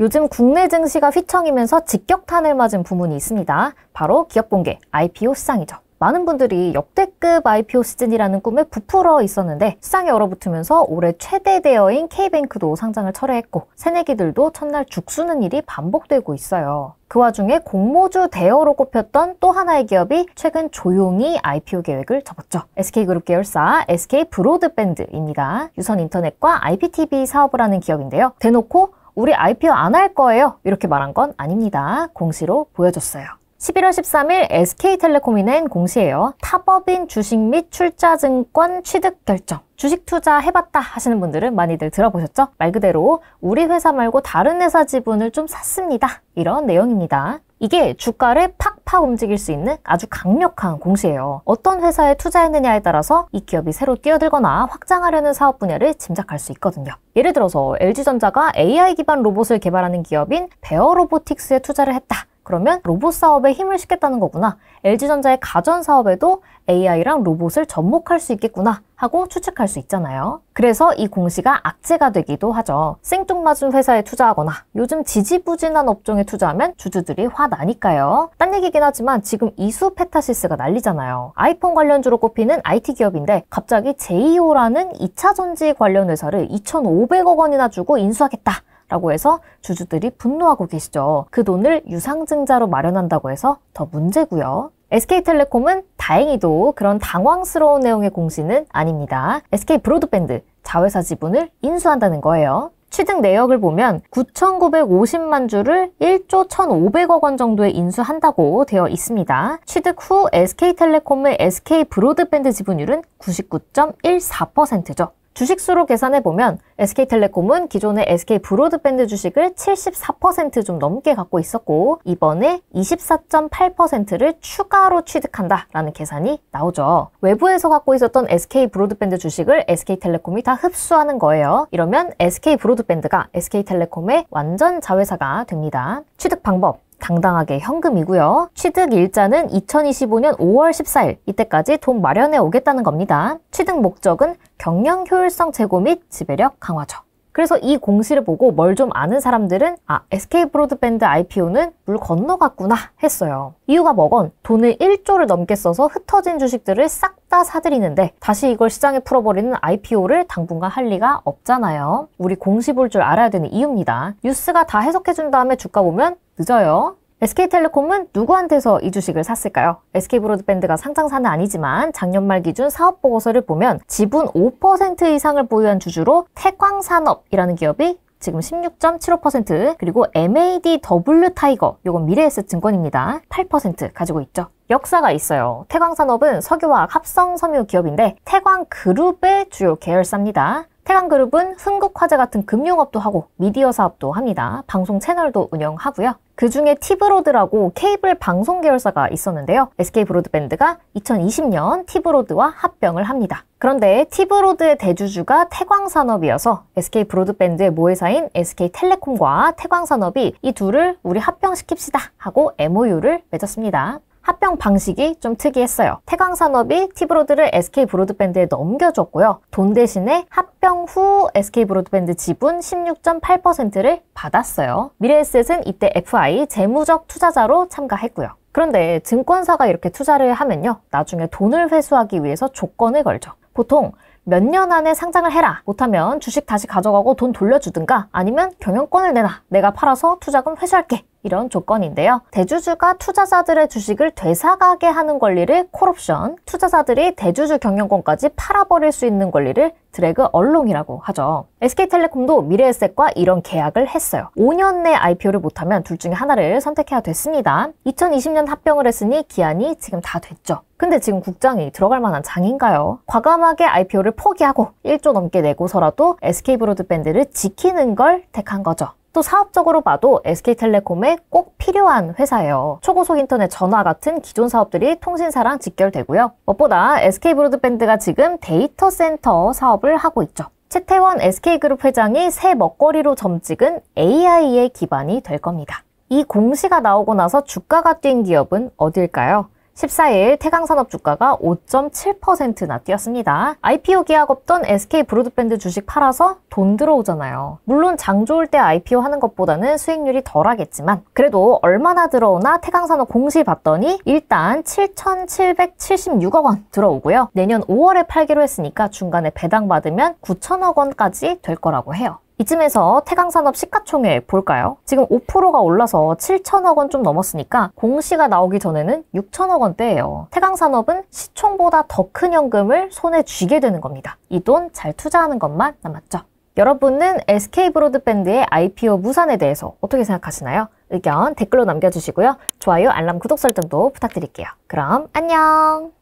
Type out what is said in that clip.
요즘 국내 증시가 휘청이면서 직격탄을 맞은 부문이 있습니다. 바로 기업공개 IPO 시장이죠. 많은 분들이 역대급 IPO 시즌이라는 꿈에 부풀어 있었는데 시장에 얼어붙으면서 올해 최대 대여인 K뱅크도 상장을 철회했고 새내기들도 첫날 죽쓰는 일이 반복되고 있어요. 그 와중에 공모주 대여로 꼽혔던 또 하나의 기업이 최근 조용히 IPO 계획을 접었죠. SK그룹 계열사 SK브로드밴드입니다. 유선인터넷과 IPTV 사업을 하는 기업인데요. 대놓고 우리 IPO 안 할 거예요 이렇게 말한 건 아닙니다. 공시로 보여줬어요. 11월 13일 SK텔레콤이 낸 공시예요. 타법인 주식 및 출자증권 취득 결정. 주식 투자 해봤다 하시는 분들은 많이들 들어보셨죠? 말 그대로 우리 회사 말고 다른 회사 지분을 좀 샀습니다. 이런 내용입니다. 이게 주가를 팍팍 움직일 수 있는 아주 강력한 공시예요. 어떤 회사에 투자했느냐에 따라서 이 기업이 새로 뛰어들거나 확장하려는 사업 분야를 짐작할 수 있거든요. 예를 들어서 LG전자가 AI 기반 로봇을 개발하는 기업인 베어로보틱스에 투자를 했다. 그러면 로봇 사업에 힘을 싣겠다는 거구나. LG전자의 가전 사업에도 AI랑 로봇을 접목할 수 있겠구나 하고 추측할 수 있잖아요. 그래서 이 공시가 악재가 되기도 하죠. 생뚱맞은 회사에 투자하거나 요즘 지지부진한 업종에 투자하면 주주들이 화나니까요. 딴 얘기긴 하지만 지금 이수페타시스가 난리잖아요. 아이폰 관련주로 꼽히는 IT 기업인데 갑자기 제이오라는 2차 전지 관련 회사를 2,500억 원이나 주고 인수하겠다. 라고 해서 주주들이 분노하고 계시죠. 그 돈을 유상증자로 마련한다고 해서 더 문제고요. SK텔레콤은 다행히도 그런 당황스러운 내용의 공시는 아닙니다. SK브로드밴드 자회사 지분을 인수한다는 거예요. 취득 내역을 보면 9,950만 주를 1조 1,500억 원 정도에 인수한다고 되어 있습니다. 취득 후 SK텔레콤의 SK브로드밴드 지분율은 99.14%죠. 주식수로 계산해보면 SK텔레콤은 기존의 SK브로드밴드 주식을 74% 좀 넘게 갖고 있었고 이번에 24.8%를 추가로 취득한다라는 계산이 나오죠. 외부에서 갖고 있었던 SK브로드밴드 주식을 SK텔레콤이 다 흡수하는 거예요. 이러면 SK브로드밴드가 SK텔레콤의 완전 자회사가 됩니다. 취득 방법. 당당하게 현금이고요. 취득 일자는 2025년 5월 14일 이때까지 돈 마련해 오겠다는 겁니다. 취득 목적은 경영 효율성 제고 및 지배력 강화죠. 그래서 이 공시를 보고 뭘 좀 아는 사람들은 SK브로드밴드 IPO는 물 건너갔구나 했어요. 이유가 뭐건 돈을 1조를 넘게 써서 흩어진 주식들을 싹 다 사들이는데 다시 이걸 시장에 풀어버리는 IPO를 당분간 할 리가 없잖아요. 우리 공시 볼 줄 알아야 되는 이유입니다. 뉴스가 다 해석해준 다음에 주가 보면 늦어요. SK텔레콤은 누구한테서 이 주식을 샀을까요? SK브로드밴드가 상장사는 아니지만 작년 말 기준 사업보고서를 보면 지분 5% 이상을 보유한 주주로 태광산업이라는 기업이 지금 16.75% 그리고 MADW 타이거, 요건 미래에셋증권입니다. 8% 가지고 있죠. 역사가 있어요. 태광산업은 석유화학 합성섬유 기업인데 태광그룹의 주요 계열사입니다. 태광그룹은 흥국화재 같은 금융업도 하고 미디어 사업도 합니다. 방송 채널도 운영하고요. 그 중에 티브로드라고 케이블 방송 계열사가 있었는데요. SK브로드밴드가 2020년 티브로드와 합병을 합니다. 그런데 티브로드의 대주주가 태광산업이어서 SK브로드밴드의 모회사인 SK텔레콤과 태광산업이 이 둘을 우리 합병시킵시다 하고 MOU를 맺었습니다. 합병 방식이 좀 특이했어요. 태광산업이 티브로드를 SK브로드밴드에 넘겨줬고요. 돈 대신에 합병 후 SK브로드밴드 지분 16.8%를 받았어요. 미래에셋은 이때 FI 재무적 투자자로 참가했고요. 그런데 증권사가 이렇게 투자를 하면요. 나중에 돈을 회수하기 위해서 조건을 걸죠. 보통 몇 년 안에 상장을 해라. 못하면 주식 다시 가져가고 돈 돌려주든가 아니면 경영권을 내놔. 내가 팔아서 투자금 회수할게. 이런 조건인데요. 대주주가 투자자들의 주식을 되사가게 하는 권리를 콜옵션, 투자자들이 대주주 경영권까지 팔아버릴 수 있는 권리를 드래그 얼롱이라고 하죠. SK텔레콤도 미래에셋과 이런 계약을 했어요. 5년 내 IPO를 못하면 둘 중에 하나를 선택해야 됐습니다. 2020년 합병을 했으니 기한이 지금 다 됐죠. 근데 지금 국장이 들어갈 만한 장인가요? 과감하게 IPO를 포기하고 1조 넘게 내고서라도 SK브로드밴드를 지키는 걸 택한 거죠. 또 사업적으로 봐도 SK텔레콤에 꼭 필요한 회사예요. 초고속 인터넷 전화 같은 기존 사업들이 통신사랑 직결되고요. 무엇보다 SK브로드밴드가 지금 데이터 센터 사업을 하고 있죠. 최태원 SK그룹 회장이 새 먹거리로 점찍은 AI의 기반이 될 겁니다. 이 공시가 나오고 나서 주가가 뛴 기업은 어딜까요? 14일 태강산업 주가가 5.7%나 뛰었습니다. IPO 계약 없던 SK 브로드밴드 주식 팔아서 돈 들어오잖아요. 물론 장 좋을 때 IPO 하는 것보다는 수익률이 덜하겠지만 그래도 얼마나 들어오나 태강산업 공시 봤더니 일단 7,776억 원 들어오고요. 내년 5월에 팔기로 했으니까 중간에 배당 받으면 9천억 원까지 될 거라고 해요. 이쯤에서 태강산업 시가총액 볼까요? 지금 5%가 올라서 7천억 원 좀 넘었으니까 공시가 나오기 전에는 6천억 원대예요. 태강산업은 시총보다 더 큰 현금을 손에 쥐게 되는 겁니다. 이 돈 잘 투자하는 것만 남았죠. 여러분은 SK브로드밴드의 IPO 무산에 대해서 어떻게 생각하시나요? 의견 댓글로 남겨주시고요. 좋아요, 알람, 구독 설정도 부탁드릴게요. 그럼 안녕!